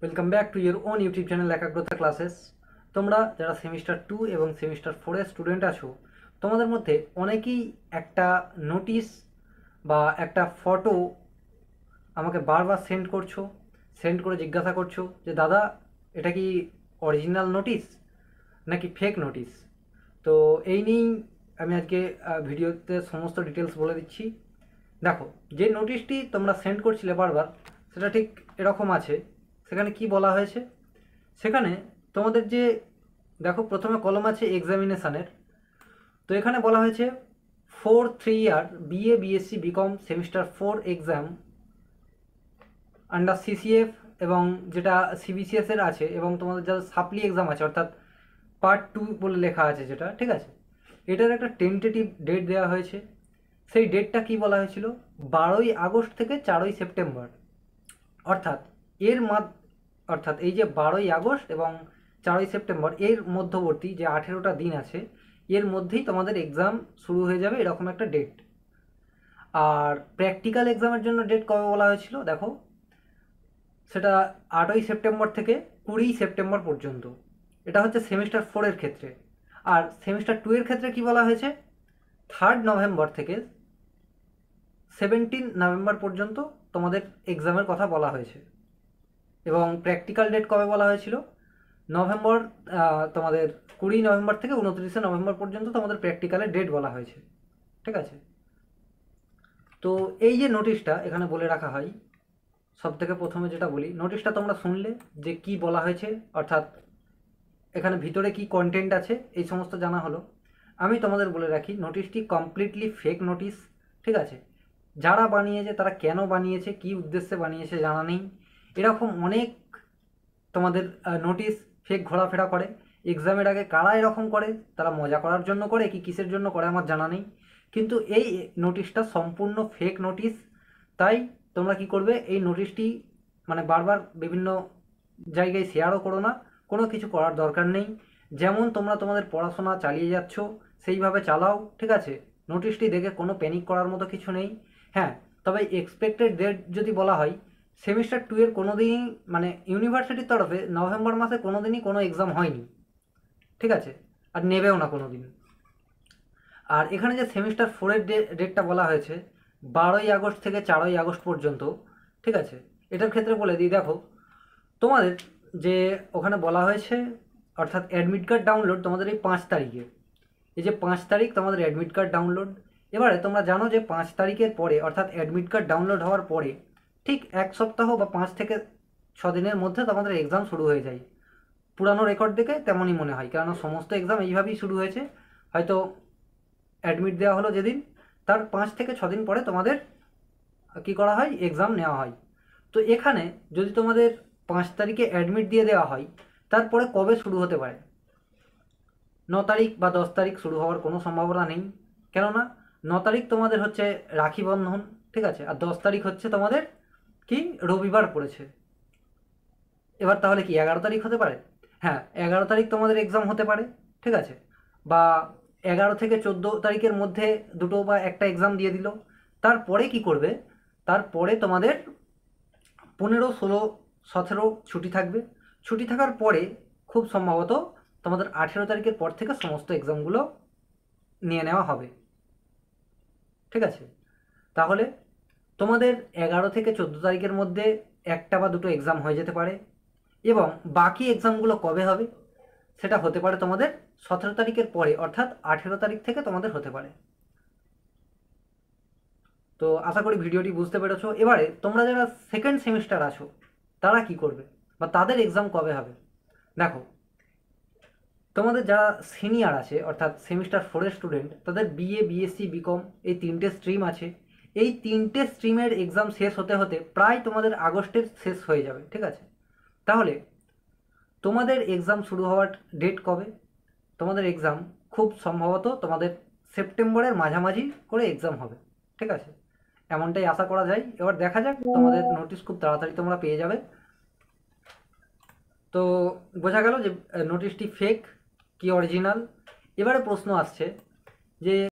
Welcome back to your own YouTube channel একাগ্রতা classes. তোমরা যারা সেমিস্টার 2 এবং সেমিস্টার 4-এর স্টুডেন্ট আছো, তোমাদের মধ্যে অনেকেই একটা নোটিশ বা একটা ফটো আমাকে বারবার সেন্ড করে জিজ্ঞাসা করছো যে দাদা, এটা কি অরিজিনাল নোটিশ নাকি ফেক নোটিশ। তো এই নিয়েই আমি আজকে ভিডিওতে সমস্ত ডিটেলস বলে দিচ্ছি। দেখো, যে নোটিশটি তোমরা সেন্ড করছিলে বারবার, সেটা ঠিক এরকম আছে। সেখানে কি বলা হয়েছে, সেখানে তোমাদের যে দেখো প্রথমে কলম আছে এক্সামিনেশানের। তো এখানে বলা হয়েছে 4-3 year BA BSc BCom semester 4 exam under CCF, এবং যেটা সিবিসিএস এর আছে, এবং তোমাদের যা সাপ্লি এক্সাম আছে অর্থাৎ পার্ট 2 বলে লেখা আছে যেটা, ঠিক আছে। এটার একটা টেন্টেটিভ ডেট দেওয়া হয়েছে। সেই ডেটটা কি বলা হয়েছিল, 12ই আগস্ট থেকে 4ই সেপ্টেম্বর। অর্থাৎ এর অর্থাৎ এই যে 12ই আগস্ট এবং 4ই সেপ্টেম্বর, এর মধ্যবর্তী যে 18টা দিন আছে, এর মধ্যেই তোমাদের এক্সাম শুরু হয়ে যাবে, এরকম একটা ডেট। আর প্র্যাকটিক্যাল এক্সামের জন্য ডেট কবে বলা হয়েছিল দেখো, সেটা 8ই সেপ্টেম্বর থেকে 20ই সেপ্টেম্বর পর্যন্ত। এটা হচ্ছে সেমিস্টার 4-এর ক্ষেত্রে। আর সেমিস্টার 2-এর ক্ষেত্রে কি বলা হয়েছে, 3rd নভেম্বর থেকে 17 নভেম্বর পর্যন্ত তোমাদের এক্সামের কথা বলা হয়েছে। এবং প্র্যাকটিক্যাল ডেট কবে বলা হয়েছিল, নভেম্বর তোমাদের 20 নভেম্বর থেকে 29শে নভেম্বর পর্যন্ত তোমাদের প্র্যাকটিক্যালের ডেট বলা হয়েছে, ঠিক আছে। তো এই যে নোটিশটা এখানে বলে রাখা হয়, সব থেকে প্রথমে যেটা বলি, নোটিশটা তোমরা শুনলে যে কি বলা হয়েছে, অর্থাৎ এখানে ভিতরে কি কন্টেন্ট আছে এই সমস্ত জানা হলো। আমি তোমাদের বলে রাখি, নোটিশটি কমপ্লিটলি ফেক নোটিশ, ঠিক আছে। যারা বানিয়েছে তারা কেন বানিয়েছে, কি উদ্দেশ্যে বানিয়েছে জানা নেই। এরকম অনেক তোমাদের নোটিশ ফেক ঘোরাফেরা করে। এক্সামের আগে কারা এরকম করে, তারা মজা করার জন্য করে কি কিসের জন্য করে আমার জানা নেই, কিন্তু এই নোটিশটা সম্পূর্ণ ফেক নোটিশ। তাই তোমরা কি করবে, এই নোটিশটি মানে বারবার বিভিন্ন জায়গায় শেয়ারও করো না, কোনো কিছু করার দরকার নেই। যেমন তোমরা তোমাদের পড়াশোনা চালিয়ে যাচ্ছ সেইভাবে চালাও, ঠিক আছে। নোটিশটি দেখে কোনো প্যানিক করার মতো কিছু নেই। হ্যাঁ, তবে এক্সপেক্টেড ডেট যদি বলা হয়, সেমিস্টার 2-এর কোনো দিনই মানে ইউনিভার্সিটির তরফে নভেম্বর মাসে কোনো দিনই কোনো এক্সাম হয়নি, ঠিক আছে, আর নেবেও না কোনো দিন। আর এখানে যে সেমিস্টার 4-এর ডেটটা বলা হয়েছে 12ই আগস্ট থেকে 4ই আগস্ট পর্যন্ত, ঠিক আছে। এটার ক্ষেত্রে বলে দিই, দেখো তোমাদের যে ওখানে বলা হয়েছে, অর্থাৎ অ্যাডমিট কার্ড ডাউনলোড তোমাদের এই 5 তারিখে, এই যে 5 তারিখ তোমাদের অ্যাডমিট কার্ড ডাউনলোড। এবারে তোমরা জানো যে 5 তারিখের পরে, অর্থাৎ অ্যাডমিট কার্ড ডাউনলোড হওয়ার পরে ঠিক 1 সপ্তাহ বা 5 থেকে 6 দিনের মধ্যে তোমাদের এক্সাম শুরু হয়ে যায়। পুরানো রেকর্ড দেখে তেমনই মনে হয়, কারণ সমস্ত এক্সাম এইভাবেই শুরু হয়েছে। হয়তো অ্যাডমিট দেওয়া হলো যেদিন, তার 5 থেকে 6 দিন পরে তোমাদের কি করা হয়, এক্সাম নেওয়া হয়। তো এখানে যদি তোমাদের 5 তারিখে অ্যাডমিট দিয়ে দেওয়া হয়, তারপরে কবে শুরু হতে পারে, 9 তারিখ বা 10 তারিখ শুরু হওয়ার কোনো সম্ভাবনা নেই। কেননা 9 তারিখ তোমাদের হচ্ছে রাখি বন্ধন, ঠিক আছে, আর 10 তারিখ হচ্ছে তোমাদের কি রবিবার পড়েছে। এবার তাহলে কি 11 তারিখ হতে পারে? হ্যাঁ, 11 তারিখ তোমাদের এক্সাম হতে পারে, ঠিক আছে। বা 11 থেকে 14 তারিখের মধ্যে দুটো বা একটা এক্সাম দিয়ে দিল। তারপরে কি করবে, তারপরে তোমাদের 15, 16, 17 ছুটি থাকবে। ছুটি থাকার পরে খুব সম্ভবত তোমাদের 18 তারিখের পর থেকে সমস্ত এক্সামগুলো নিয়ে নেওয়া হবে, ঠিক আছে। তাহলে তোমাদের 11 থেকে 14 তারিখের মধ্যে একটা বা দুটো এক্সাম হয়ে যেতে পারে, এবং বাকি এক্সামগুলো কবে হবে, সেটা হতে পারে তোমাদের 17 তারিখের পরে, অর্থাৎ 18 তারিখ থেকে তোমাদের হতে পারে। তো আশা করি ভিডিওটি বুঝতে পেরেছো। এবারে তোমরা যারা সেকেন্ড সেমিস্টার আছো, তারা কি করবে বা তাদের এক্সাম কবে হবে। দেখো, তোমাদের যারা সিনিয়র আছে অর্থাৎ সেমিস্টার 4-এর স্টুডেন্ট, তাদের বিএ বিএসসি বিকম এই 3টে স্ট্রিম আছে। এই 3টে স্ট্রিমের এক্সাম শেষ হতে হতে প্রায় তোমাদের আগস্টের শেষ হয়ে যাবে, ঠিক আছে। তাহলে তোমাদের এক্সাম শুরু হওয়ার ডেট কবে, তোমাদের এক্সাম খুব সম্ভবত তোমাদের সেপ্টেম্বরের মাঝামাঝি করে এক্সাম হবে, ঠিক আছে, এমনটাই আশা করা যায়। এবার দেখা যাক, তোমাদের নোটিশ খুব তাড়াতাড়ি তোমরা পেয়ে যাবে। তো বোঝা গেল যে নোটিশটি ফেক কি অরিজিনাল। এবারে প্রশ্ন আসছে যে